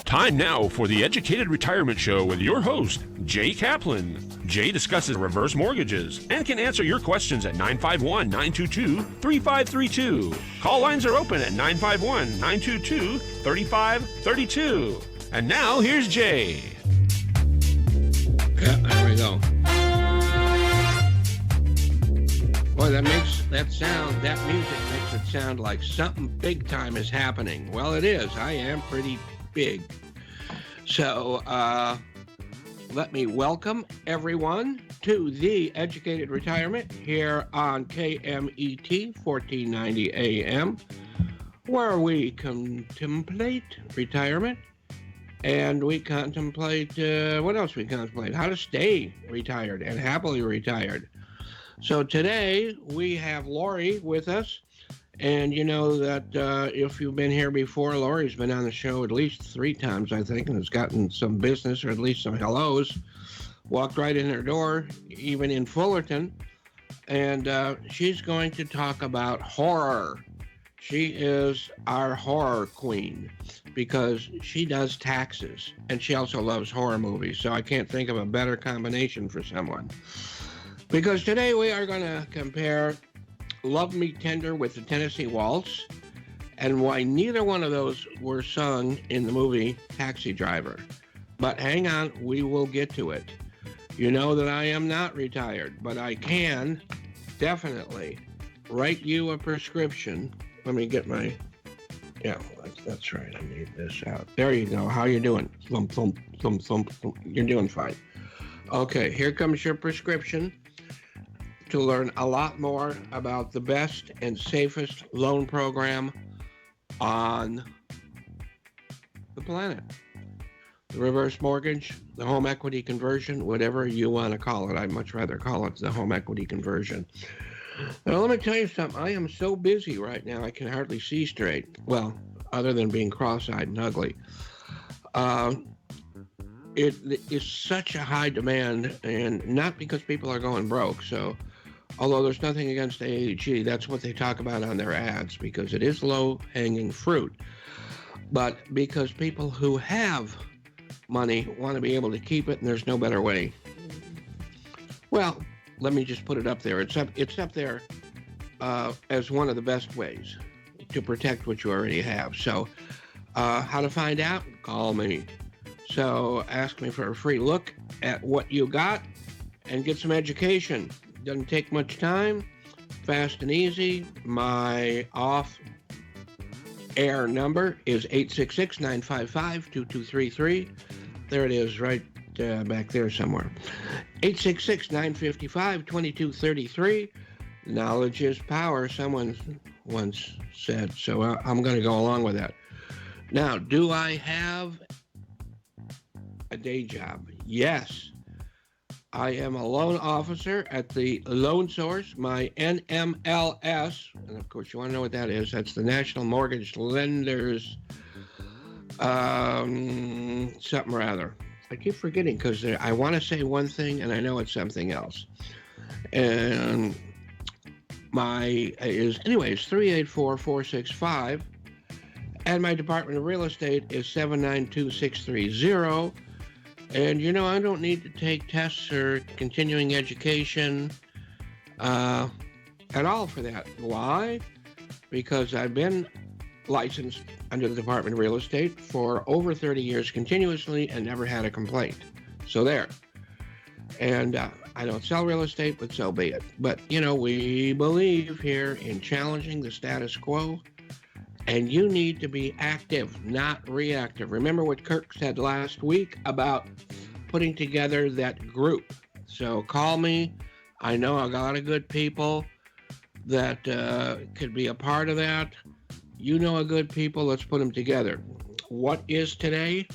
Time now for the Educated Retirement Show with your host, Jay Kaplan. Jay discusses reverse mortgages and can answer your questions at 951-922-3532. Call lines are open at 951-922-3532. And now, here's Jay. Yeah, there we go. Boy, that music makes it sound like something big time is happening. Well, it is. I am pretty big. So, let me welcome everyone to the Educated Retirement here on KMET 1490 AM, where we contemplate retirement. And we contemplate, what else we contemplate? How to stay retired and happily retired. So today we have Laurie with us. And you know that if you've been here before, Laurie's been on the show at least 3 times, I think, and has gotten some business or at least some hellos. Walked right in her door, even in Fullerton. And she's going to talk about horror. She is our horror queen because she does taxes and she also loves horror movies. So I can't think of a better combination for someone. Because today we are going to compare Love Me Tender with the Tennessee Waltz and why neither one of those were sung in the movie Taxi Driver. But hang on, we will get to it. You know that I am not retired, but I can definitely write you a prescription. Let me get my, yeah, that's right. I need this out. There you go. How you doing? Thump, thump, thump, thump, thump. You're doing fine. Okay, here comes your prescription to learn a lot more about the best and safest loan program on the planet. The reverse mortgage, the home equity conversion, whatever you want to call it. I'd much rather call it the home equity conversion. Now, let me tell you something. I am so busy right now, I can hardly see straight. Well, other than being cross-eyed and ugly. It is such a high demand, and not because people are going broke. So, although there's nothing against AAG, that's what they talk about on their ads, because it is low-hanging fruit. But because people who have money want to be able to keep it, and there's no better way. Well, let me just put it up there. It's up there as one of the best ways to protect what you already have. So how to find out? Call me. So ask me for a free look at what you got and get some education. Doesn't take much time, fast and easy. My off-air number is 866-955-2233. There it is, right back there somewhere. 866-955-2233. Knowledge is power, someone once said, so I'm going to go along with that. Now, do I have a day job? Yes. I am a loan officer at the Loan Source, my NMLS, and of course you want to know what that is. That's the National Mortgage Lenders something or other. I keep forgetting because I want to say one thing and I know it's something else. And my is 384-465, and my Department of Real Estate is 792-630. And you know, I don't need to take tests or continuing education at all for that. Why? Because I've been licensed under the Department of Real Estate for over 30 years continuously and never had a complaint. So there. And I don't sell real estate, but so be it. But, you know, we believe here in challenging the status quo, and you need to be active, not reactive. Remember what Kirk said last week about putting together that group. So call me. I know a lot of good people that could be a part of that. You know a good people, let's put them together. What is today?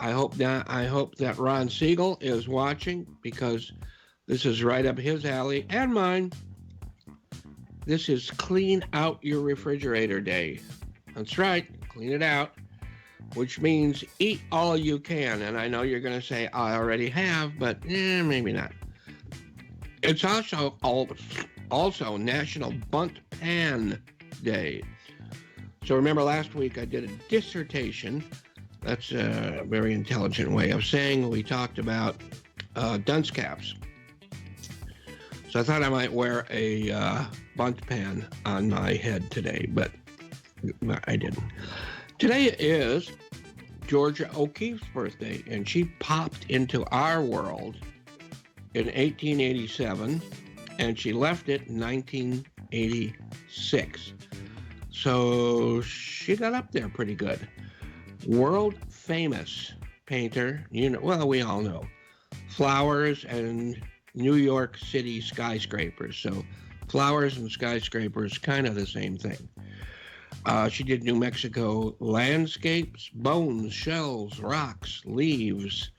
I hope that Ron Siegel is watching, because this is right up his alley and mine. This is Clean Out Your Refrigerator Day. That's right, clean it out, which means eat all you can. And I know you're going to say, I already have, but maybe not. It's also National Bunt Pan Day. So remember last week I did a dissertation That's a very intelligent way of saying we talked about dunce caps. So I thought I might wear a bunt pan on my head today, but I didn't. Today is Georgia O'Keeffe's birthday, and she popped into our world in 1887, and she left it in 1986. So she got up there pretty good. World famous painter, well, we all know. Flowers and New York City skyscrapers. So flowers and skyscrapers, kind of the same thing. She did New Mexico landscapes, bones, shells, rocks, leaves,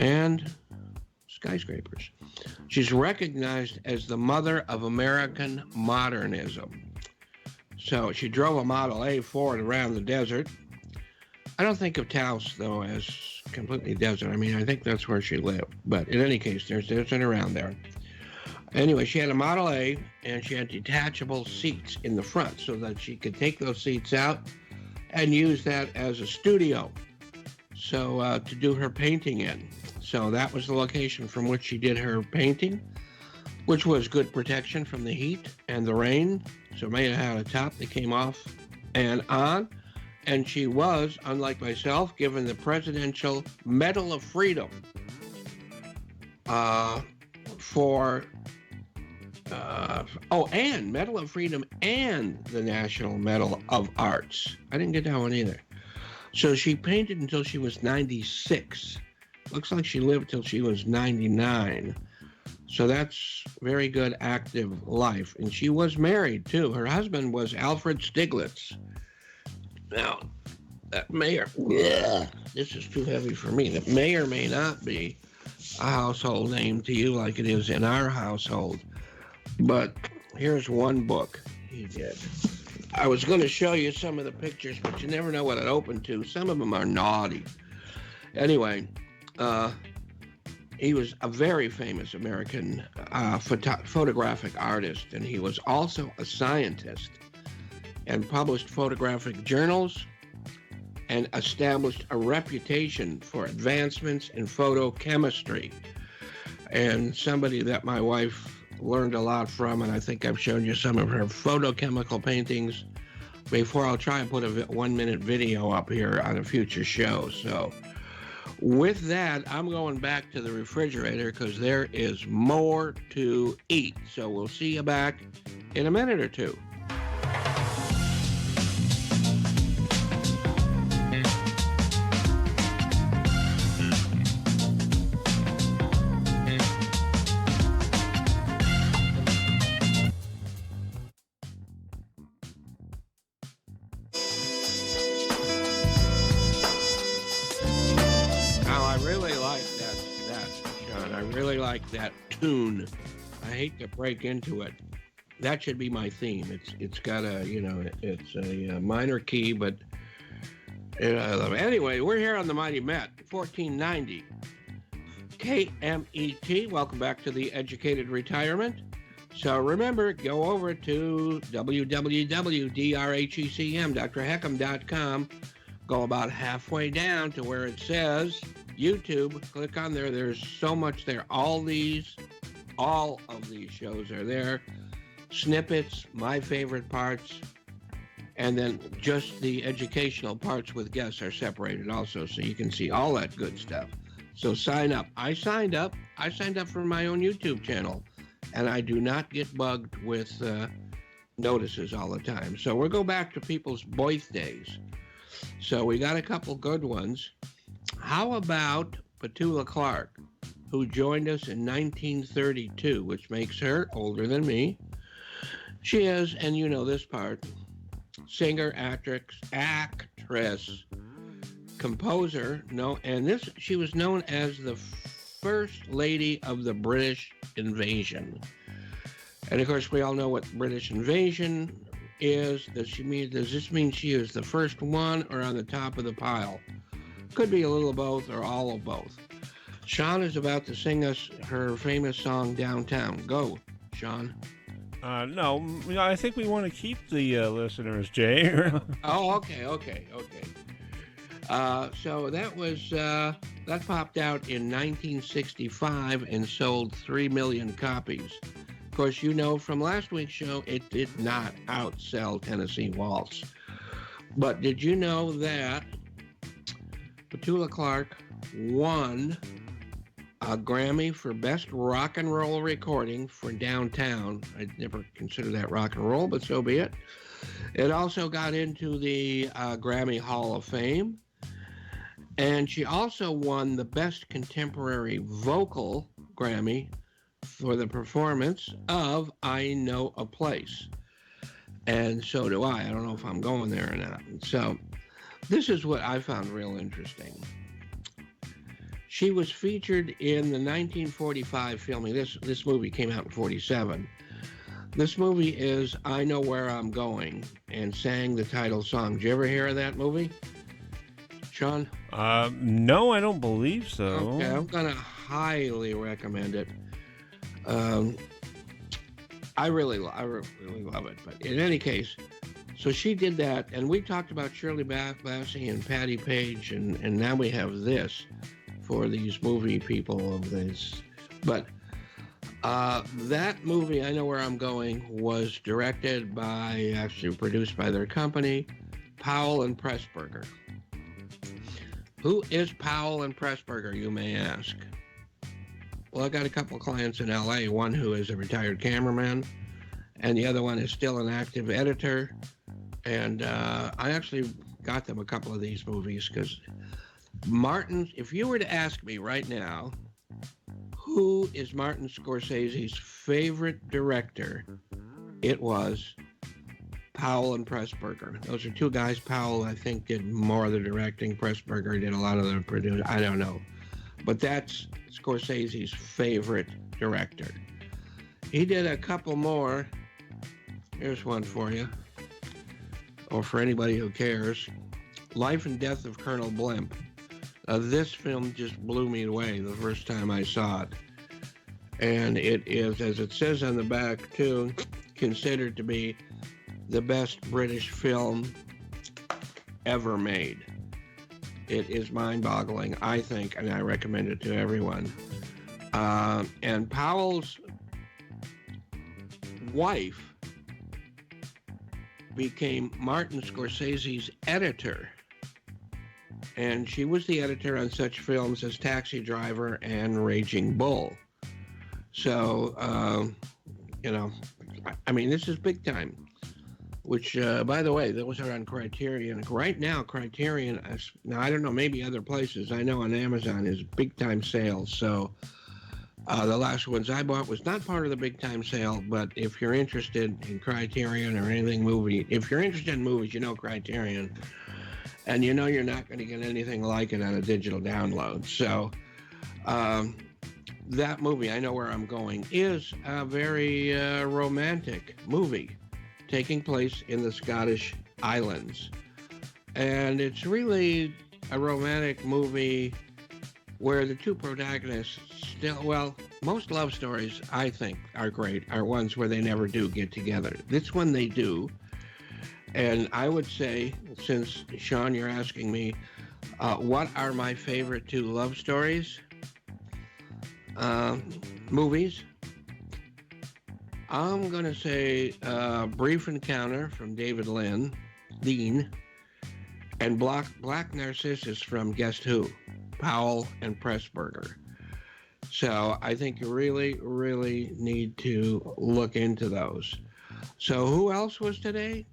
and skyscrapers. She's recognized as the mother of American modernism. So she drove a Model A Ford around the desert. I don't think of Taos, though, as completely desert. I mean, I think that's where she lived. But in any case, there's desert around there. Anyway, she had a Model A, and she had detachable seats in the front so that she could take those seats out and use that as a studio. So to do her painting in. So that was the location from which she did her painting, which was good protection from the heat and the rain. So it made it had a top that came off and on. And she was, unlike myself, given the Presidential Medal of Freedom and Medal of Freedom and the National Medal of Arts. I didn't get that one either. So she painted until she was 96. Looks like she lived till she was 99. So that's very good active life. And she was married, too. Her husband was Alfred Stieglitz. Now, that may or... this is too heavy for me. That may or may not be a household name to you like it is in our household. But here's one book he did. I was going to show you some of the pictures, but you never know what it opened to. Some of them are naughty. Anyway, he was a very famous American photographic artist, and he was also a scientist and published photographic journals and established a reputation for advancements in photochemistry. And somebody that my wife learned a lot from, and I think I've shown you some of her photochemical paintings before. I'll try and put a 1-minute video up here on a future show. So with that, I'm going back to the refrigerator because there is more to eat. So we'll see you back in a minute or two. That tune. I hate to break into it. That should be my theme. It's got a, it's a minor key, but anyway, we're here on the Mighty Met, 1490 KMET. Welcome back to the Educated Retirement. So remember, go over to www.drhecm.com. Go about halfway down to where it says YouTube. Click on there. There's so much there. All of these shows are there. Snippets, my favorite parts, and then just the educational parts with guests are separated also, so you can see all that good stuff. So sign up. I signed up for my own YouTube channel, and I do not get bugged with notices all the time. So we'll go back to people's birthdays. So we got a couple good ones. How about Petula Clark, who joined us in 1932, which makes her older than me. She is, and you know this part, singer, actress, composer, she was known as the First Lady of the British Invasion. And of course, we all know what British Invasion is. Does this mean she is the first one or on the top of the pile? Could be a little of both or all of both. Sean is about to sing us her famous song, Downtown. Go, Sean. No, I think we want to keep the listeners, Jay. Oh, okay. So that popped out in 1965 and sold 3 million copies. Of course, you know from last week's show, it did not outsell Tennessee Waltz. But did you know that Petula Clark won a Grammy for Best Rock and Roll Recording for Downtown? I'd never considered that rock and roll, but so be it. It also got into the Grammy Hall of Fame. And she also won the Best Contemporary Vocal Grammy for the performance of I Know a Place. And so do I. I don't know if I'm going there or not. So this is what I found real interesting. She was featured in the 1945 filming. This movie came out in 47. This movie is I Know Where I'm Going, and sang the title song. Did you ever hear of that movie, Sean? No, I don't believe so. Okay, I'm going to highly recommend it. I really love it. But in any case, so she did that, and we talked about Shirley Bassey and Patti Page, and now we have this for these movie people of this. But that movie, I Know Where I'm Going, was actually produced by their company, Powell and Pressburger. Who is Powell and Pressburger, you may ask? Well, I got a couple of clients in LA, one who is a retired cameraman, and the other one is still an active editor. And I actually got them a couple of these movies because if you were to ask me right now, who is Martin Scorsese's favorite director, it was Powell and Pressburger. Those are two guys. Powell, I think, did more of the directing. Pressburger did a lot of the producing. I don't know. But that's Scorsese's favorite director. He did a couple more. Here's one for you, or for anybody who cares. Life and Death of Colonel Blimp. This film just blew me away the first time I saw it. And it is, as it says on the back too, considered to be the best British film ever made. It is mind-boggling, I think, and I recommend it to everyone. And Powell's wife became Martin Scorsese's editor. And she was the editor on such films as Taxi Driver and Raging Bull. So, I mean, this is big time. Which, by the way, those are on Criterion. Right now, Criterion, now I don't know, maybe other places. I know on Amazon is big time sales. So the last ones I bought was not part of the big time sale, but if you're interested in Criterion or anything movie, if you're interested in movies, you know Criterion. And you know you're not going to get anything like it on a digital download. So that movie, I Know Where I'm Going, is a very romantic movie taking place in the Scottish Islands. And it's really a romantic movie where the two protagonists most love stories, I think, are great, are ones where they never do get together. This one they do. And I would say, since, Sean, you're asking me, what are my favorite two love stories? Movies. I'm going to say Brief Encounter from David Lean, and Black Narcissus from Guess Who, Powell and Pressburger. So I think you really, really need to look into those. So who else was today?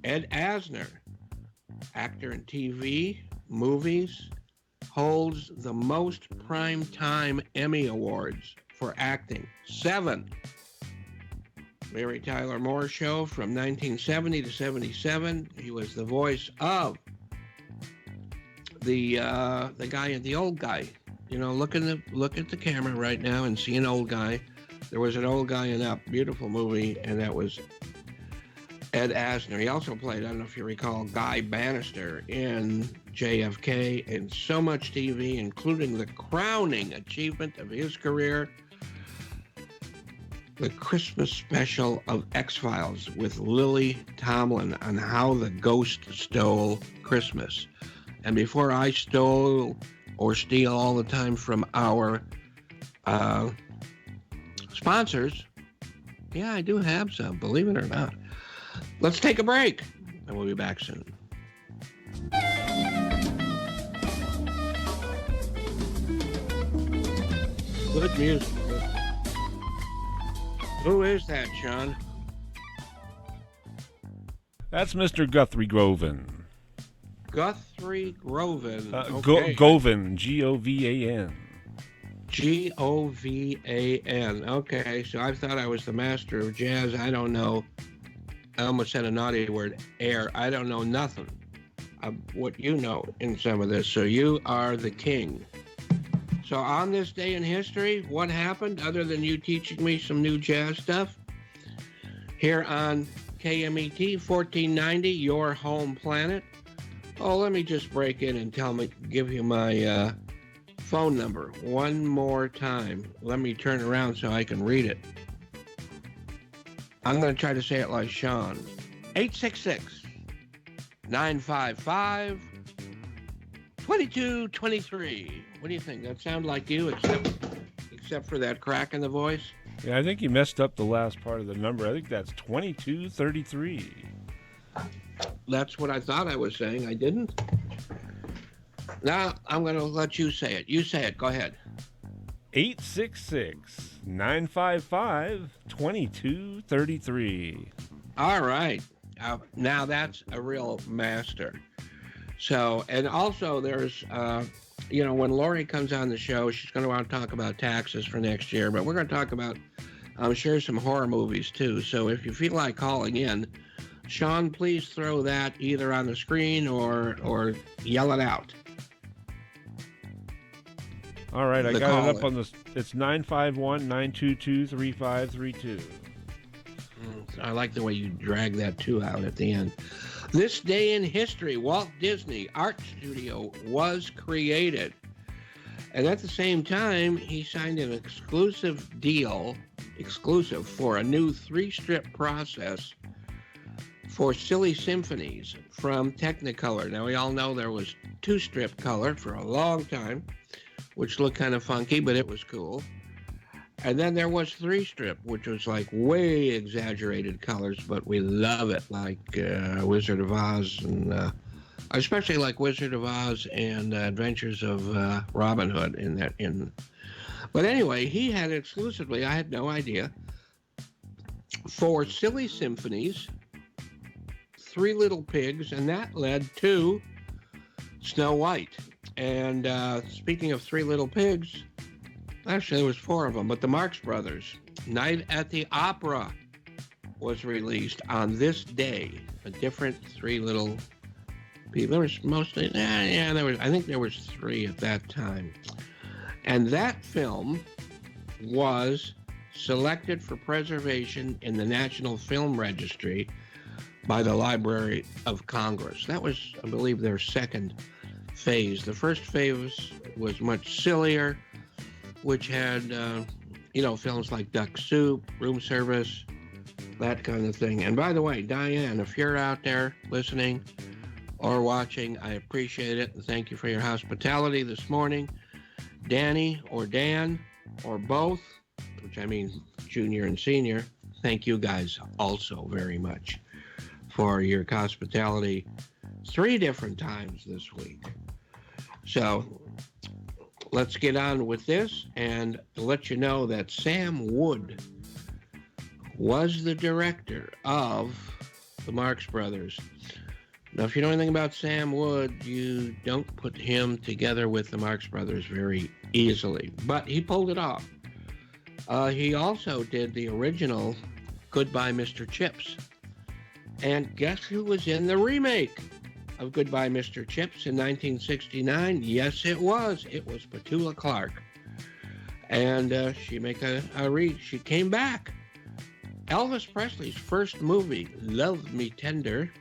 Ed Asner, actor in TV, movies, holds the most primetime Emmy Awards for acting, 7. Mary Tyler Moore Show from 1970 to 77. He was the voice of the guy, the old guy. You know, look at the camera right now and see an old guy. There was an old guy in that beautiful movie, and that was Ed Asner. He also played, I don't know if you recall, Guy Bannister in JFK and so much TV, including the crowning achievement of his career, the Christmas special of X-Files with Lily Tomlin on how the ghost stole Christmas. And before I stole or steal all the time from our sponsors, yeah, I do have some, believe it or not. Let's take a break, and we'll be back soon. Good music. Who is that, Sean? That's Mr. Guthrie Groven. Guthrie Groven. Okay. Govan, Govan. Govan. Okay, so I thought I was the master of jazz. I don't know. I almost said a naughty word, air. I don't know nothing of what you know in some of this. So you are the king. So on this day in history, what happened other than you teaching me some new jazz stuff? Here on KMET 1490, your home planet. Oh, let me just break in and give you my phone number one more time. Let me turn around so I can read it. I'm going to try to say it like Sean. 866-955-2223. What do you think? That sound like you, except for that crack in the voice? Yeah, I think you messed up the last part of the number. I think that's 2233. That's what I thought I was saying. I didn't. Now, I'm going to let you say it. You say it. Go ahead. 866-955-2233. All right. Now that's a real master. So, and also there's, when Laurie comes on the show, she's going to want to talk about taxes for next year, but we're going to talk about, I'm sure, some horror movies too. So if you feel like calling in, Sean, please throw that either on the screen or yell it out. All right, I got it up on the. It's 951-922-3532. I like the way you drag that 2 out at the end. This day in history, Walt Disney Art Studio was created. And at the same time, he signed an exclusive for a new 3-strip process for Silly Symphonies from Technicolor. Now, we all know there was 2-strip color for a long time, which looked kind of funky, but it was cool. And then there was 3-strip, which was like way exaggerated colors, but we love it, like Wizard of Oz, and especially like Wizard of Oz and Adventures of Robin Hood in that. But anyway, he had exclusively, I had no idea, for Silly Symphonies, 3 Little Pigs, and that led to Snow White. And speaking of 3 Little Pigs, actually there was 4 of them, but the Marx Brothers, Night at the Opera was released on this day. A different 3 Little People. There was mostly, I think there was 3 at that time. And that film was selected for preservation in the National Film Registry by the Library of Congress. That was, I believe, their second phase. The first phase was much sillier, which had, films like Duck Soup, Room Service, that kind of thing. And by the way, Diane, if you're out there listening or watching, I appreciate it. And thank you for your hospitality this morning. Danny or Dan or both, which I mean junior and senior, thank you guys also very much for your hospitality 3 different times this week. So let's get on with this and let you know that Sam Wood was the director of the Marx Brothers. Now, if you know anything about Sam Wood, you don't put him together with the Marx Brothers very easily, but he pulled it off. He also did the original Goodbye, Mr. Chips. And guess who was in the remake of Goodbye, Mr. Chips in 1969? Yes, it was. It was Petula Clark. And she came back. Elvis Presley's first movie, Love Me Tender,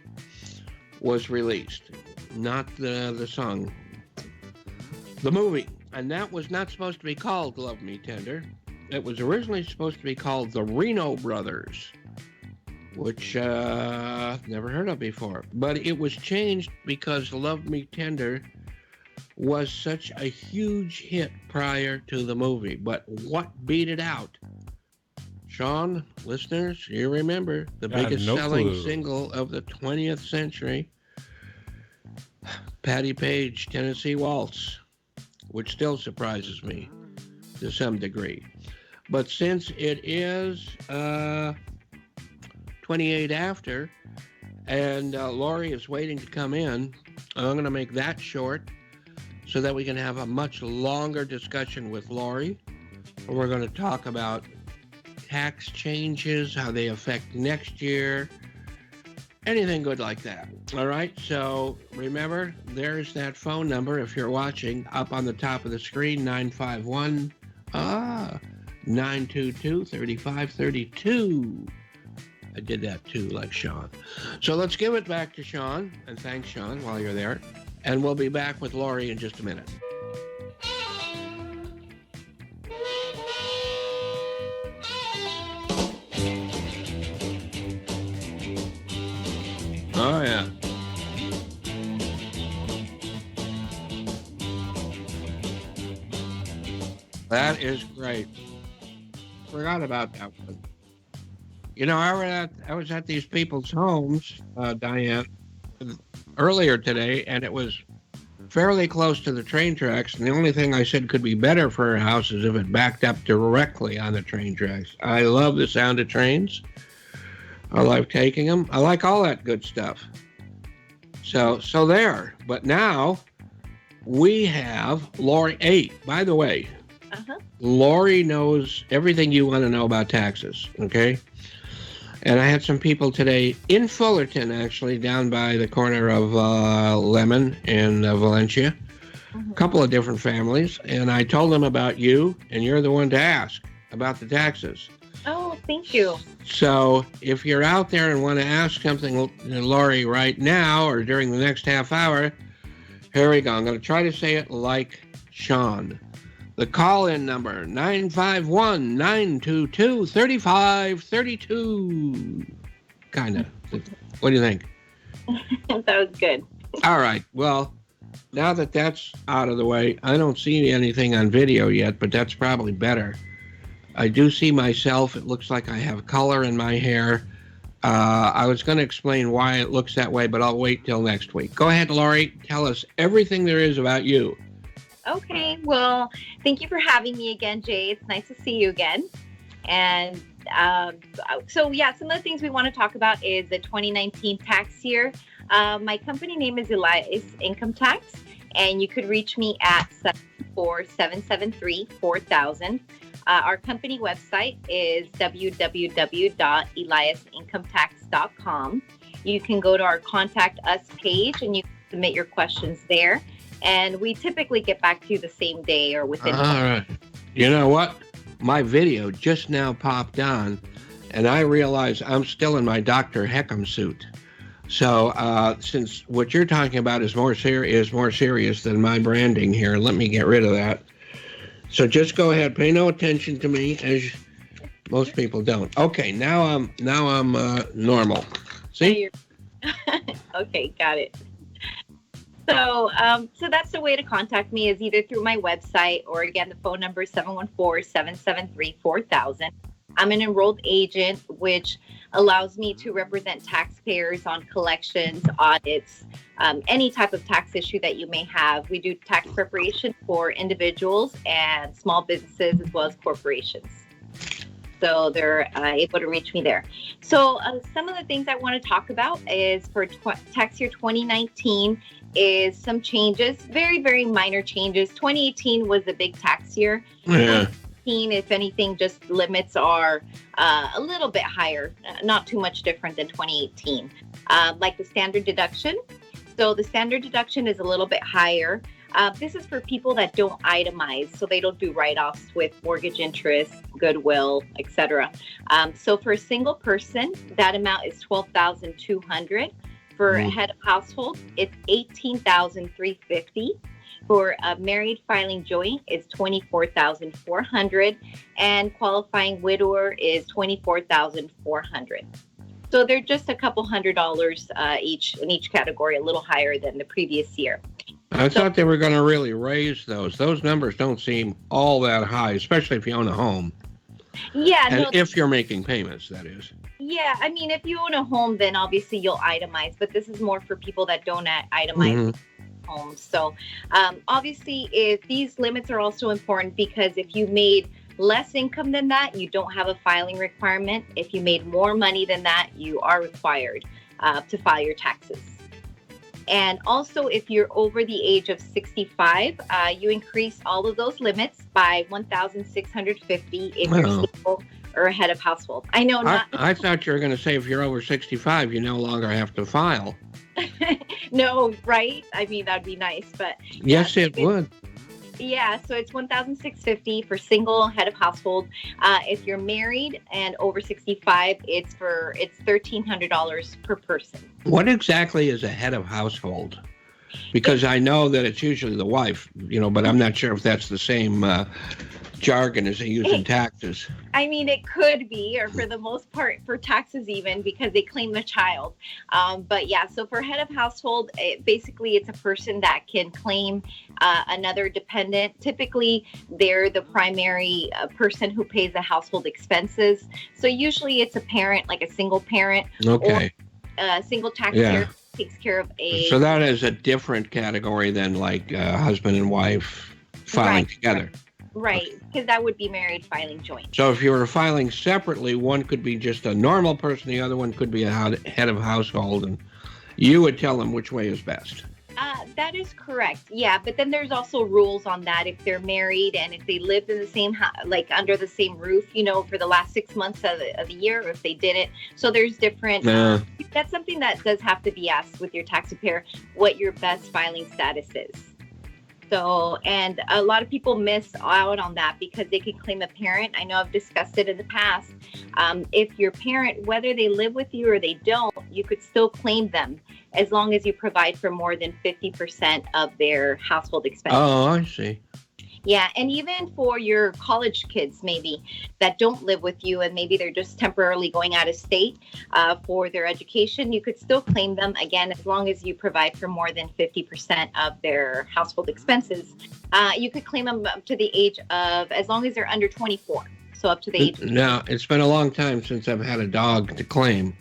was released. Not the song. The movie. And that was not supposed to be called Love Me Tender. It was originally supposed to be called The Reno Brothers. which never heard of before. But it was changed because Love Me Tender was such a huge hit prior to the movie. But what beat it out? Sean, listeners, you remember the I have biggest no selling clue. single of the 20th century, Patti Page, Tennessee Waltz, which still surprises me to some degree. But since it is 28 after, and Laurie is waiting to come in, I'm going to make that short so that we can have a much longer discussion with Laurie. We're going to talk about tax changes, how they affect next year, anything good like that. All right, so remember, there's that phone number if you're watching up on the top of the screen, 951-922-3532. I did that too, like Sean. So let's give it back to Sean, and thanks, Sean, while you're there. And we'll be back with Laurie in just a minute. Oh, yeah. That is great. Forgot about that one. You know, I was at these people's homes, Diane, earlier today, and it was fairly close to the train tracks. And the only thing I said could be better for a house is if it backed up directly on the train tracks. I love the sound of trains. I like taking them. I like all that good stuff. So there. But now we have Laurie. Hey, by the way, Laurie knows everything you want to know about taxes. Okay. And I had some people today in Fullerton, actually, down by the corner of Lemon in Valencia, a couple of different families. And I told them about you, and you're the one to ask about the taxes. Oh, thank you. So if you're out there and want to ask something to Laurie right now or during the next half hour, here we go. I'm going to try to say it like Sean. The call-in number, 951-922-3532. Kind of. What do you think? That was good. All right. Well, now that that's out of the way, I don't see anything on video yet, but that's probably better. I do see myself. It looks like I have color in my hair. I was going to explain why it looks that way, but I'll wait till next week. Go ahead, Laurie. Tell us everything there is about you. Okay, well, thank you for having me again, Jay. It's nice to see you again. And some of the things we want to talk about is the 2019 tax year. My company name is Elias Income Tax, and you could reach me at 747-773-4000. Our company website is www.eliasincometax.com. You can go to our Contact Us page, and you can submit your questions there. And we typically get back to you the same day or within. All right. You know what? My video just now popped on, and I realize I'm still in my Dr. Heckham suit. So since what you're talking about is more serious than my branding here, let me get rid of that. So just go ahead. Pay no attention to me, as most people don't. Okay, now I'm normal. See? Okay, got it. So that's the way to contact me is either through my website or, again, the phone number is 714-773-4000. I'm an enrolled agent, which allows me to represent taxpayers on collections, audits, any type of tax issue that you may have. We do tax preparation for individuals and small businesses as well as corporations. So they're able to reach me there. So some of the things I want to talk about is for tax year 2019 is some changes, very, very minor changes. 2018 was a big tax year. Yeah. 2019, if anything, just limits are a little bit higher, not too much different than 2018. Like the standard deduction. So the standard deduction is a little bit higher. This is for people that don't itemize, so they don't do write-offs with mortgage interest, goodwill, etc. So for a single person, that amount is $12,200. For a head of household, it's $18,350. For a married filing joint, it's $24,400, and qualifying widower is $24,400. So they're just a couple $100 each in each category, a little higher than the previous year. I thought they were going to really raise those. Those numbers don't seem all that high, especially if you own a home. Yeah. And if you're making payments, that is. Yeah, I mean, if you own a home, then obviously you'll itemize, but this is more for people that don't itemize homes. So obviously, if these limits are also important because if you made less income than that, you don't have a filing requirement. If you made more money than that, you are required to file your taxes. And also, if you're over the age of 65, you increase all of those limits by $1,650 if you're single or a head of household. I know not. I thought you were going to say if you're over 65, you no longer have to file. No, right? I mean, that'd be nice, but yes, it would. Yeah, so it's $1,650 for single head of household. If you're married and over 65, it's $1,300 per person. What exactly is a head of household? Because I know that it's usually the wife, but I'm not sure if that's the same jargon as they use in taxes. I mean, it could be, or for the most part, for taxes even, because they claim the child. But yeah, so for head of household, basically it's a person that can claim another dependent. Typically, they're the primary person who pays the household expenses. So usually it's a parent, like a single parent. Okay. Or a single taxpayer takes care of a... So that is a different category than like husband and wife filing together. Right, because that would be married filing joint. So if you were filing separately, one could be just a normal person, the other one could be a head of household, and you would tell them which way is best. That is correct. Yeah, but then there's also rules on that if they're married and if they lived in the same like under the same roof, for the last 6 months of the year, or if they didn't. So there's different. That's something that does have to be asked with your tax preparer, what your best filing status is. So, and a lot of people miss out on that because they can claim a parent. I know I've discussed it in the past. If your parent, whether they live with you or they don't, you could still claim them as long as you provide for more than 50% of their household expenses. Oh, I see. Yeah, and even for your college kids, maybe, that don't live with you and maybe they're just temporarily going out of state for their education, you could still claim them, again, as long as you provide for more than 50% of their household expenses. You could claim them up to the age of, as long as they're under 24, so up to the age of... Now, it's been a long time since I've had a dog to claim.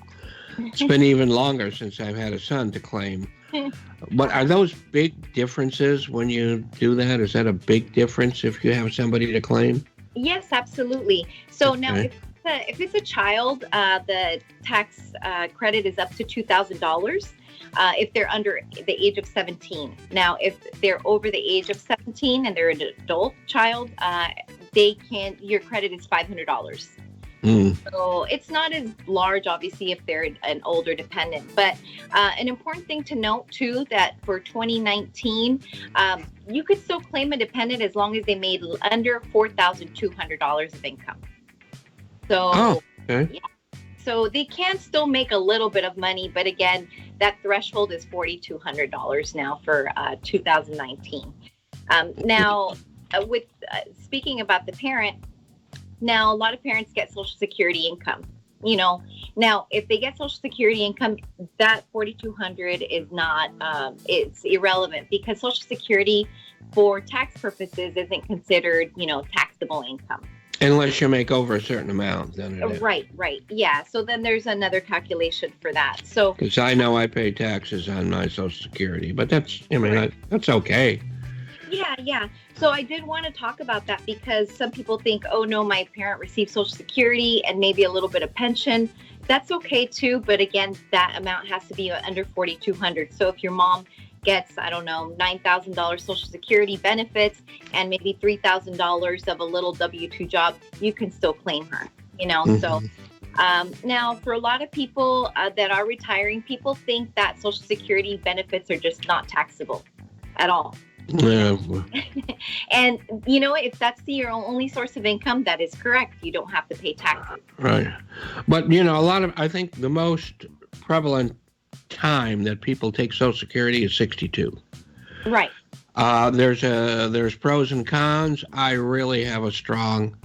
It's been even longer since I've had a son to claim. But are those big differences when you do that? Is that a big difference if you have somebody to claim? Yes, absolutely. So now if it's a child, the tax credit is up to $2,000 if they're under the age of 17. Now, if they're over the age of 17 and they're an adult child, your credit is $500. So it's not as large, obviously, if they're an older dependent. But an important thing to note, too, that for 2019, you could still claim a dependent as long as they made under $4,200 of income. So, so they can still make a little bit of money. But again, that threshold is $4,200 now for 2019. Now, with speaking about the parent, now, a lot of parents get Social Security income, Now, if they get Social Security income, that $4,200 is not, it's irrelevant because Social Security for tax purposes isn't considered, taxable income. Unless you make over a certain amount, then it is. Right. Yeah. So then there's another calculation for that. So because I know I pay taxes on my Social Security, but that's okay. Yeah. So I did want to talk about that because some people think, oh no, my parent received Social Security and maybe a little bit of pension. That's okay too, but again, that amount has to be under $4,200. So if your mom gets, I don't know, $9,000 Social Security benefits and maybe $3,000 of a little W-2 job, you can still claim her. So now for a lot of people that are retiring, people think that Social Security benefits are just not taxable at all. Yeah. And if that's your only source of income, that is correct. You don't have to pay taxes. Right. But I think the most prevalent time that people take Social Security is 62. Right. There's pros and cons. I really have a strong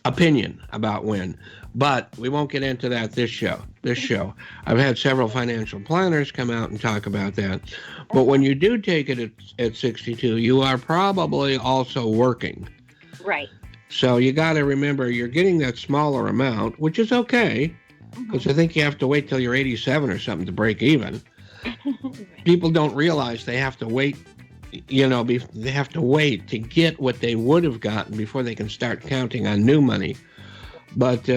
opinion about when. But we won't get into that this show. I've had several financial planners come out and talk about that. But when you do take it at 62, you are probably also working. Right. So you got to remember you're getting that smaller amount, which is okay, because I think you have to wait till you're 87 or something to break even. People don't realize they have to wait, they have to wait to get what they would have gotten before they can start counting on new money. But,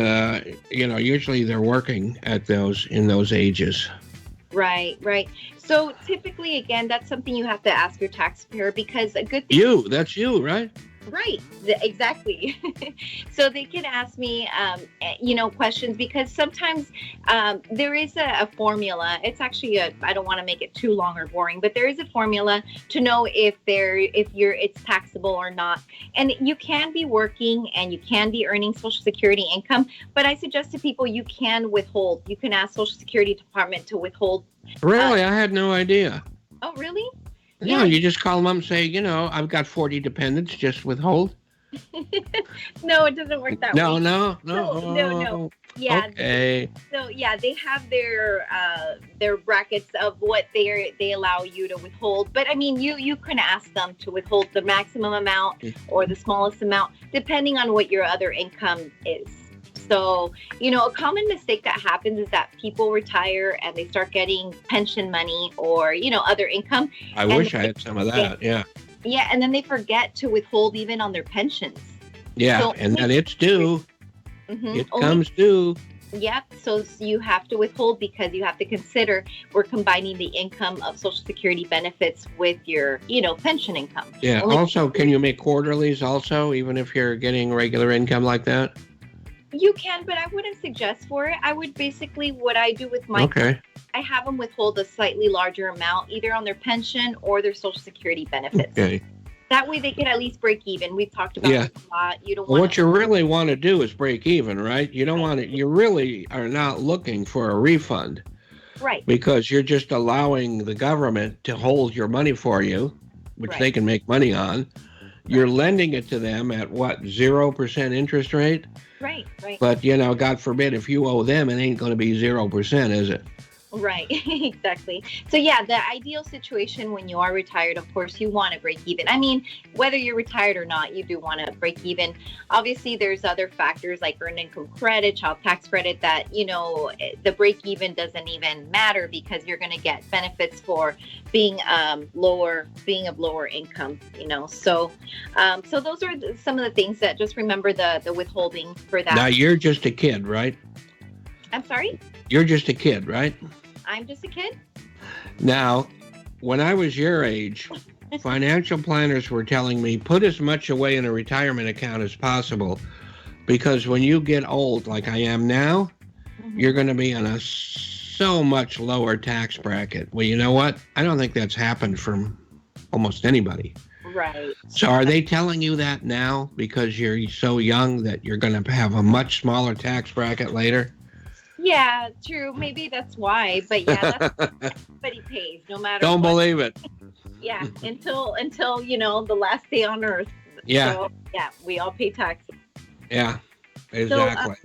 usually they're working at in those ages. Right. So typically, again, that's something you have to ask your taxpayer, because a good thing. That's you, right? Right, exactly. So they can ask me, questions, because sometimes there is a formula. It's actually I don't want to make it too long or boring, but there is a formula to know if it's taxable or not. And you can be working and you can be earning Social Security income, but I suggest to people you can withhold. You can ask Social Security Department to withhold. Really? I had no idea. Oh, really? Yeah, you just call them up and say, I've got 40 dependents, just withhold. No, it doesn't work that way. No. Yeah. Okay. So yeah, they have their brackets of what they allow you to withhold. But I mean, you can ask them to withhold the maximum amount or the smallest amount, depending on what your other income is. So, a common mistake that happens is that people retire and they start getting pension money or, other income. I wish I had some of that. Yeah. Yeah. And then they forget to withhold even on their pensions. Yeah. So, and then it's due. It comes due. Yep. So you have to withhold, because you have to consider we're combining the income of Social Security benefits with your, pension income. Yeah. Also, can you make quarterlies also, even if you're getting regular income like that? You can, but I wouldn't suggest for it. I would basically, what I do with my, I have them withhold a slightly larger amount, either on their pension or their Social Security benefits. Okay. That way they can at least break even. We've talked about this a lot. You don't want what you really want to do is break even, right? You don't want to, you really are not looking for a refund. Right. Because you're just allowing the government to hold your money for you, which they can make money on. You're lending it to them at 0% interest rate? Right. But, God forbid, if you owe them, it ain't going to be 0%, is it? Right, exactly. So yeah, the ideal situation when you are retired, of course, you want to break even. I mean, whether you're retired or not, you do want to break even. Obviously, there's other factors like earned income credit, child tax credit, that, the break even doesn't even matter, because you're going to get benefits for being of lower income, So those are some of the things that, just remember the withholding for that. Now, you're just a kid, right? I'm sorry? You're just a kid, right? I'm just a kid. Now, when I was your age, financial planners were telling me, put as much away in a retirement account as possible, because when you get old, like I am now, you're going to be in a so much lower tax bracket. Well, you know what? I don't think that's happened for almost anybody. Right. So are they telling you that now because you're so young that you're going to have a much smaller tax bracket later? Yeah, true. Maybe that's why. But yeah, that's what everybody pays, no matter Don't what. believe it. Yeah, until the last day on earth. Yeah. So, yeah, we all pay taxes. Yeah, exactly.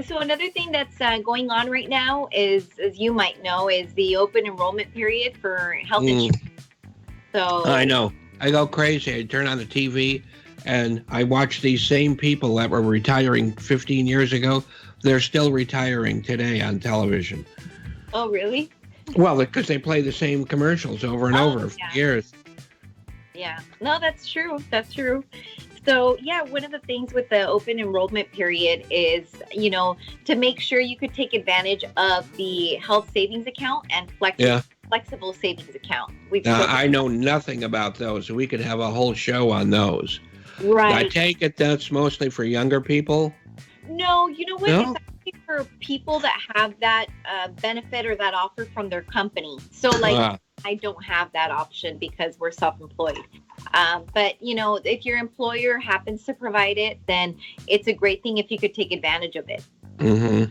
So another thing that's going on right now is, as you might know, is the open enrollment period for health insurance. So I know. I go crazy. I turn on the TV and I watch these same people that were retiring 15 years ago. They're still retiring today on television. Oh, really? Well, because they play the same commercials over and over for years. Yeah. No, that's true. That's true. So, yeah, one of the things with the open enrollment period is, to make sure you could take advantage of the health savings account and flexible savings account. I know nothing about those. We could have a whole show on those. Right. I take it that's mostly for younger people. No, you know what? No? It's actually for people that have that benefit or that offer from their company. So, I don't have that option because we're self-employed. But, if your employer happens to provide it, then it's a great thing if you could take advantage of it. Mm-hmm.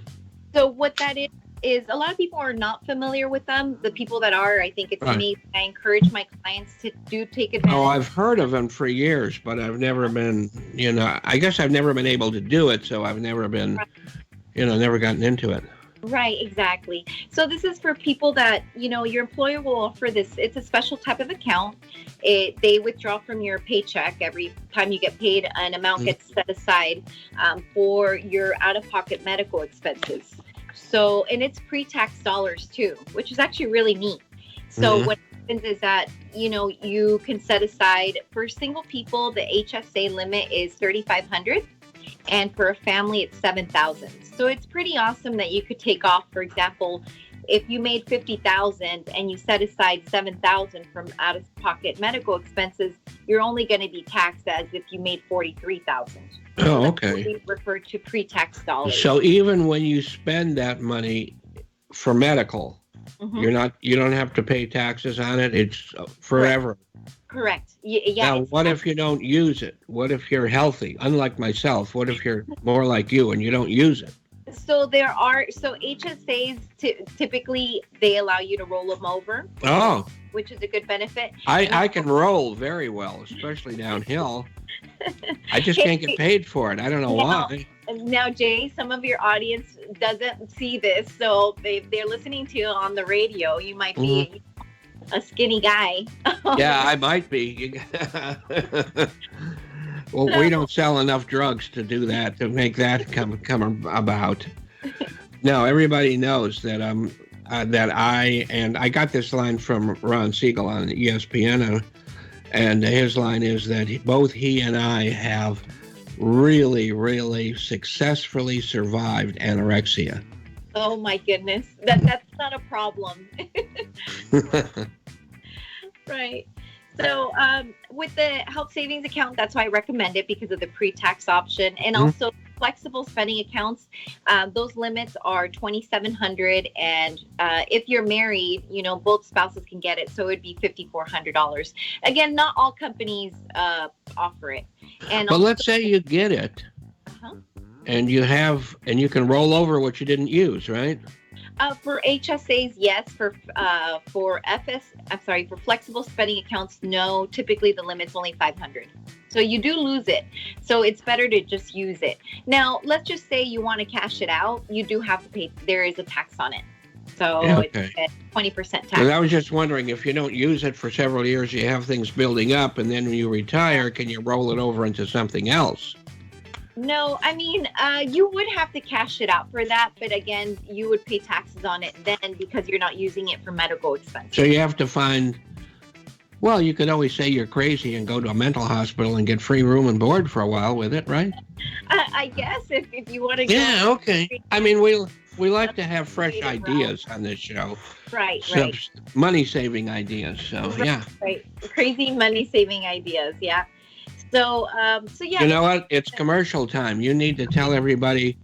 So what that is a lot of people are not familiar with them. The people that are, I think it's amazing. I encourage my clients to take advantage. Oh, I've heard of them for years, but I've never been, I guess I've never been able to do it. So I've never been never gotten into it. Right, exactly. So this is for people that, your employer will offer this. It's a special type of account. They withdraw from your paycheck every time you get paid. An amount gets set aside for your out-of-pocket medical expenses. So, and it's pre-tax dollars too, which is actually really neat. So what happens is that, you can set aside for single people, the HSA limit is $3,500. And for a family, it's $7,000. So it's pretty awesome that you could take off, for example, if you made $50,000 and you set aside $7,000 from out-of-pocket medical expenses, you're only going to be taxed as if you made $43,000. Oh, okay. We refer to pre-tax dollars. So even when you spend that money for medical, you don't have to pay taxes on it. It's forever. Correct. Yeah. Now, what if you don't use it? What if you're healthy? Unlike myself, what if you're more like you and you don't use it? So HSAs typically they allow you to roll them over. Oh, which is a good benefit. I can roll very well, especially downhill. I just can't get paid for it. I don't know why. Now, Jay, some of your audience doesn't see this, so they're listening to you on the radio. You might be a skinny guy. Yeah, I might be. Well, we don't sell enough drugs to do that, to make that come about. No, everybody knows that I got this line from Ron Siegel on ESPN, and his line is that both he and I have really, really successfully survived anorexia. Oh my goodness, that's not a problem. Right. So with the health savings account, that's why I recommend it, because of the pre-tax option, and also flexible spending accounts. Those limits are $2,700, and if you're married, both spouses can get it, so it'd be $5,400. Again, not all companies offer it. But let's say you get it, and you can roll over what you didn't use, right? For HSAs, yes. For flexible spending accounts, no. Typically, the limit's only $500. So you do lose it. So it's better to just use it. Now, let's just say you want to cash it out. You do have to pay. There is a tax on it. So it's a 20% tax. And I was just wondering, if you don't use it for several years, you have things building up, and then when you retire, can you roll it over into something else? No, I mean, you would have to cash it out for that. But again, you would pay taxes on it then, because you're not using it for medical expenses. So you have to find, well, you could always say you're crazy and go to a mental hospital and get free room and board for a while with it, right? I guess if you want to go. Yeah, okay. I mean, we like to have fresh ideas on this show. Right. Money-saving ideas, so yeah. Right, crazy money-saving ideas, yeah. So yeah. You know what? It's commercial time. You need to tell everybody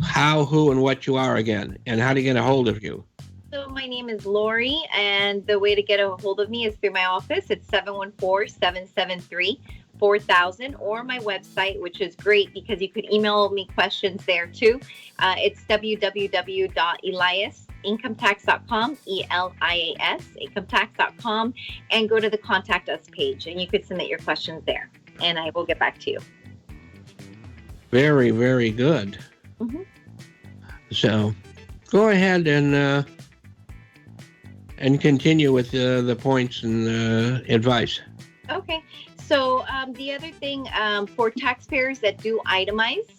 how, who, and what you are again, and how to get a hold of you. So my name is Laurie, and the way to get a hold of me is through my office. It's 714-773-4000, or my website, which is great because you could email me questions there too. It's www.eliasincometax.com, ELIAS, incometax.com, and go to the Contact Us page, and you could submit your questions there, and I will get back to you. Very, very good. So go ahead and continue with the points and advice. Okay. So the other thing for taxpayers that do itemize,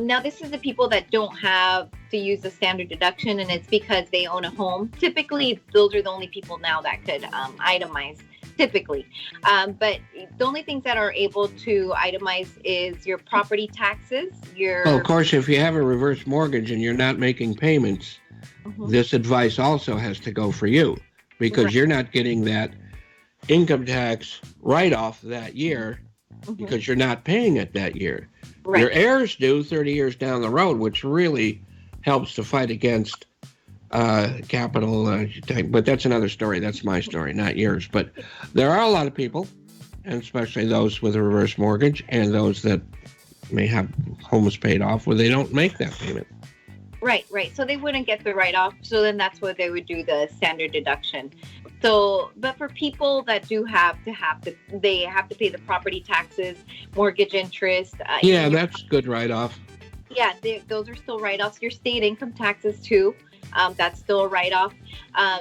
now this is the people that don't have to use the standard deduction, and it's because they own a home. Typically, those are the only people now that could itemize. Typically, but the only things that are able to itemize is your property taxes. Well, of course, if you have a reverse mortgage and you're not making payments, this advice also has to go for you, because you're not getting that income tax write-off that year because you're not paying it that year. Right. Your heirs do 30 years down the road, which really helps to fight against capital, but that's another story. That's my story, not yours. But there are a lot of people, and especially those with a reverse mortgage and those that may have homes paid off, where they don't make that payment. Right. So they wouldn't get the write-off. So then that's where they would do the standard deduction. So, but for people that do they have to pay the property taxes, mortgage interest. Yeah, that's good write-off. Yeah, those are still write-offs. Your state income taxes too. That's still a write-off.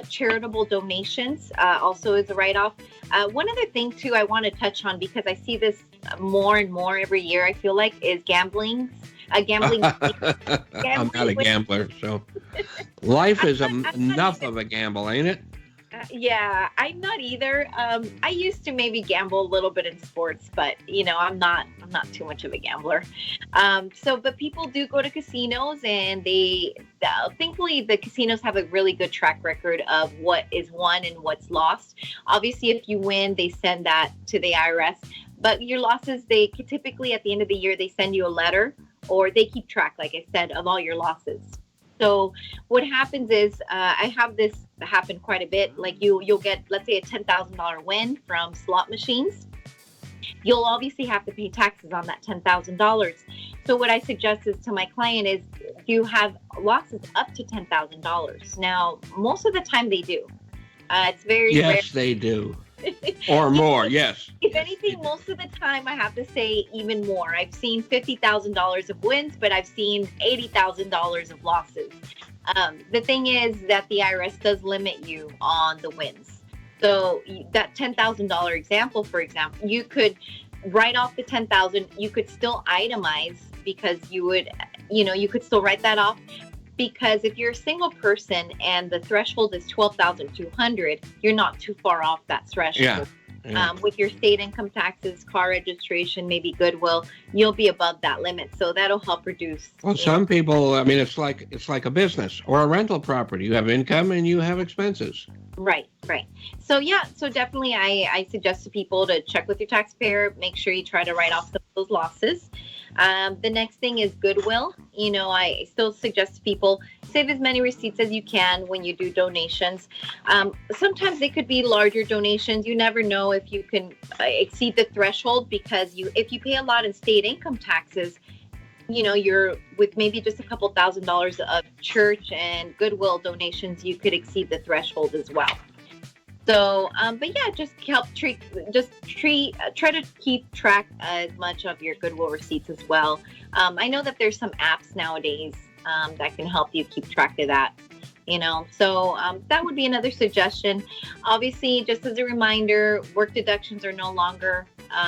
Charitable donations also is a write-off. One other thing too I want to touch on, because I see this more and more every year, I feel like, is gambling. Gambling. I'm not a gambler, so life is enough of a gamble, ain't it? Yeah, I'm not either. I used to maybe gamble a little bit in sports, but I'm not too much of a gambler. But people do go to casinos, and thankfully the casinos have a really good track record of what is won and what's lost. Obviously, if you win, they send that to the IRS. But your losses, they typically at the end of the year, they send you a letter, or they keep track, like I said, of all your losses. So what happens is, I have this happen quite a bit. Like you'll get, let's say, a $10,000 win from slot machines. You'll obviously have to pay taxes on that $10,000. So what I suggest is to my client is, you have losses up to $10,000. Now, most of the time they do. It's very rare. Yes, they do. Or more, yes. If anything, most of the time, I have to say even more. I've seen $50,000 of wins, but I've seen $80,000 of losses. The thing is that the IRS does limit you on the wins. So that $10,000 example, for example, you could write off the $10,000. You could still itemize, because you could still write that off. Because if you're a single person and the threshold is $12,200, you're not too far off that threshold. Yeah. With your state income taxes, car registration, maybe Goodwill, you'll be above that limit. So that'll help reduce. Well, some people, I mean, it's like a business or a rental property. You have income and you have expenses. Right. So definitely I suggest to people to check with your taxpayer, make sure you try to write off some of those losses. The next thing is Goodwill. I still suggest to people, save as many receipts as you can when you do donations. Sometimes they could be larger donations. You never know if you can exceed the threshold, because if you pay a lot in state income taxes, you're with maybe just a couple $1,000s of church and Goodwill donations, you could exceed the threshold as well. So, but yeah, just try to keep track as much of your Goodwill receipts as well. I know that there's some apps nowadays that can help you keep track of that. So that would be another suggestion. Obviously, just as a reminder, work deductions are no longer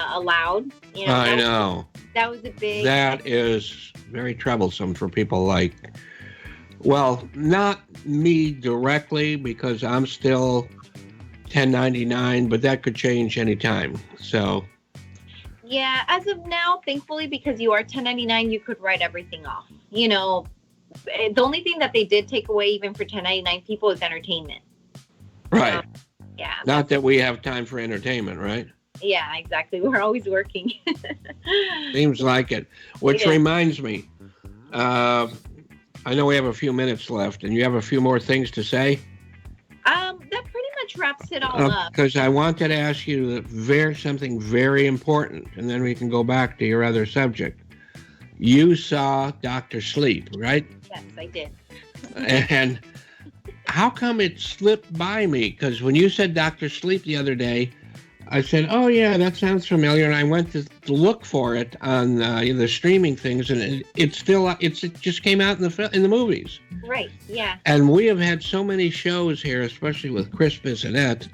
allowed. I know. That was a big. That is very troublesome for people not me directly, because I'm still 1099, but that could change anytime. So. Yeah, as of now, thankfully, because you are 1099, you could write everything off. The only thing that they did take away, even for 1099 people, is entertainment. Right. Yeah. Not that we have time for entertainment, right? Yeah, exactly. We're always working. Seems like it. Which reminds me, I know we have a few minutes left, and you have a few more things to say. That pretty much wraps it all up. Because I wanted to ask you something very important, and then we can go back to your other subject. You saw Dr. Sleep, right? Yes, I did. And how come it slipped by me? Because when you said Dr. Sleep the other day, I said, oh, yeah, that sounds familiar. And I went to look for it on the streaming things, and it just came out in the movies. Right, yeah. And we have had so many shows here, especially with Chris Bissonette,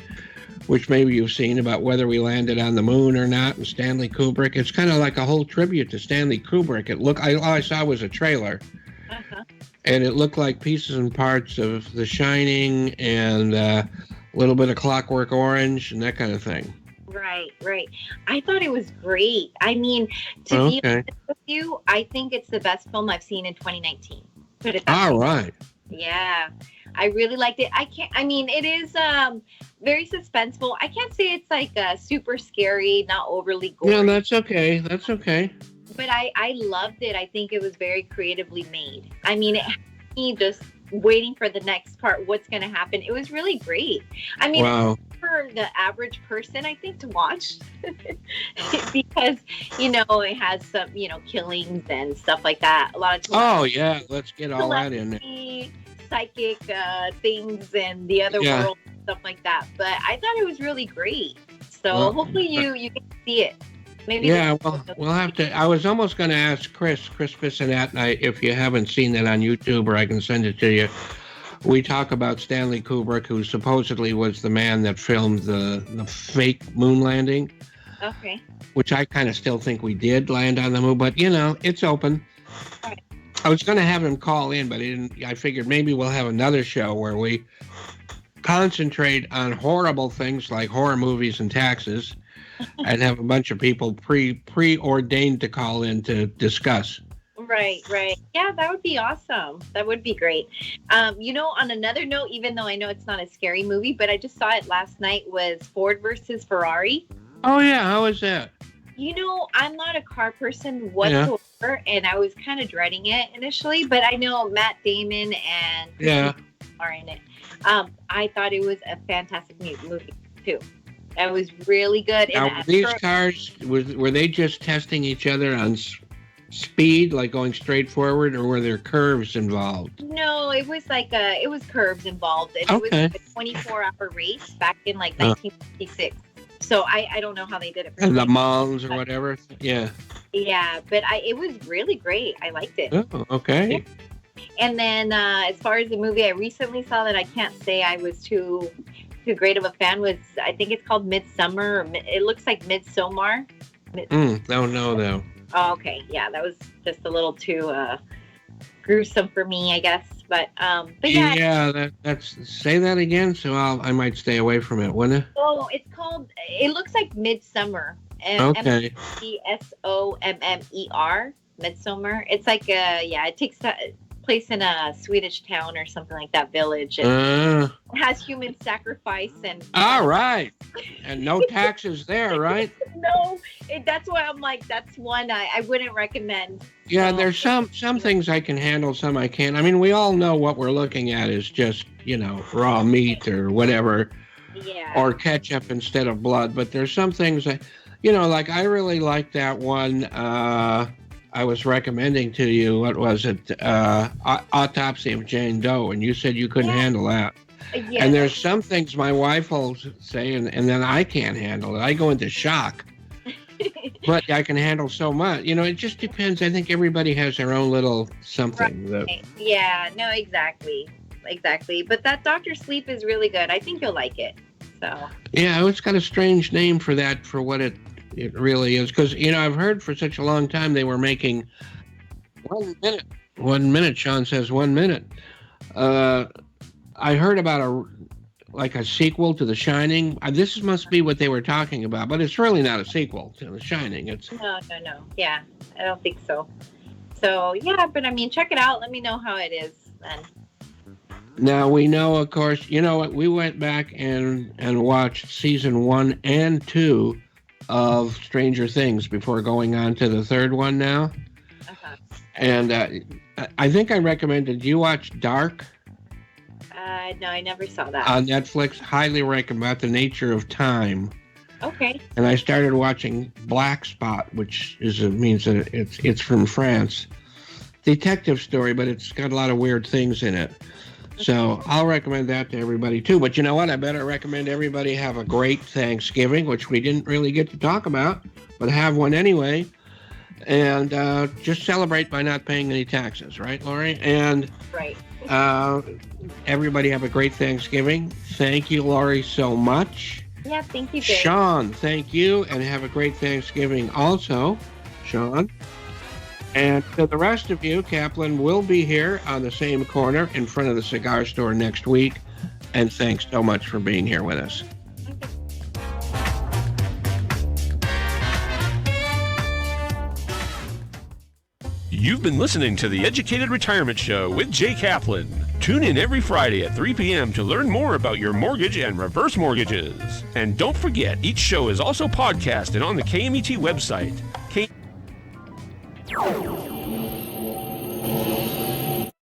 which maybe you've seen, about whether we landed on the moon or not, and Stanley Kubrick. It's kind of like a whole tribute to Stanley Kubrick. All I saw was a trailer. Uh-huh. And it looked like pieces and parts of The Shining and a little bit of Clockwork Orange and that kind of thing. Right. I thought it was great. I mean, to be honest with you, I think it's the best film I've seen in 2019. Put it that way. All right. Yeah, I really liked it. It is very suspenseful. I can't say it's like super scary, not overly gory. No, that's okay. But I loved it. I think it was very creatively made. I mean, it had me just waiting for the next part, what's going to happen. It was really great. I mean, wow. For the average person, I think, to watch because, it has some, killings and stuff like that. A lot of Oh, yeah. Let's get all that in there. Psychic things and the other world, stuff like that. But I thought it was really great. So hopefully you get to see it. Maybe. Yeah, well, we'll have to. I was almost going to ask Chris Bissonette, if you haven't seen that on YouTube, or I can send it to you. We talk about Stanley Kubrick, who supposedly was the man that filmed the fake moon landing. Okay. Which I kind of still think we did land on the moon, but it's open. Right. I was going to have him call in, but I figured maybe we'll have another show where we concentrate on horrible things like horror movies and taxes, and have a bunch of people preordained to call in to discuss. Right. Yeah, that would be awesome. That would be great. On another note, even though I know it's not a scary movie, but I just saw it last night, was Ford versus Ferrari. Oh, yeah. How was that? I'm not a car person whatsoever, and I was kind of dreading it initially, but I know Matt Damon and are in it. I thought it was a fantastic movie, too. That was really good. Now, these cars, were they just testing each other on speed, like going straight forward, or were there curves involved? No, it was it was curves involved. And It was like a 24-hour race back in 1956. So I don't know how they did it. Le Mans or whatever. Yeah. Yeah, but it was really great. I liked it. Oh, okay. And then as far as the movie I recently saw that I can't say I was too great of a fan was, I think it's called Midsummer. It looks like Midsommar. No. Oh, okay. Yeah, that was just a little too gruesome for me, I guess. But yeah. Yeah, that's say that again, so I might stay away from it, wouldn't it? Oh, it looks like Midsummer. Okay. Midsommer. Midsummer. It's like it takes place in a Swedish town or something like that, village, and it has human sacrifice and. All right, and no taxes there, right? No, that's why I'm like, that's one I wouldn't recommend. Yeah, there's some things I can handle, some I can't. I mean, we all know what we're looking at is just raw meat or whatever, or ketchup instead of blood. But there's some things that, like I really like that one. I was recommending to you, what was it? Autopsy of Jane Doe, and you said you couldn't handle that. Yeah. And there's some things my wife will say, and then I can't handle it. I go into shock. But I can handle so much. It just depends. I think everybody has their own little something. Right. Yeah, no, exactly. But that Dr. Sleep is really good. I think you'll like it. So. Yeah, it's got a strange name for that, for what it really is. Because, I've heard for such a long time they were making 1 minute. 1 minute, Sean says 1 minute. I heard about a sequel to The Shining. This must be what they were talking about, but it's really not a sequel to The Shining. It's No. Yeah, I don't think so. So, yeah, but I mean, check it out. Let me know how it is then. Now, we know, of course, what? We went back and watched season 1 and 2 of Stranger Things before going on to the third one now. Uh-huh. And I think I recommended you watch Dark. No, I never saw that. On Netflix, highly recommend, about the nature of time. Okay. And I started watching Black Spot, which means that it's from France. Detective story, but it's got a lot of weird things in it. So I'll recommend that to everybody too. But you know what? I better recommend everybody have a great Thanksgiving, which we didn't really get to talk about, but have one anyway. And just celebrate by not paying any taxes, right, Laurie? And right. Everybody have a great Thanksgiving. Thank you, Laurie, so much. Yeah, thank you, Jay. Sean, thank you, and have a great Thanksgiving also, Sean. And to the rest of you, Kaplan will be here on the same corner in front of the cigar store next week. And thanks so much for being here with us. You've been listening to the Educated Retirement Show with Jay Kaplan. Tune in every Friday at 3 p.m. to learn more about your mortgage and reverse mortgages. And don't forget, each show is also podcasted on the KMET website.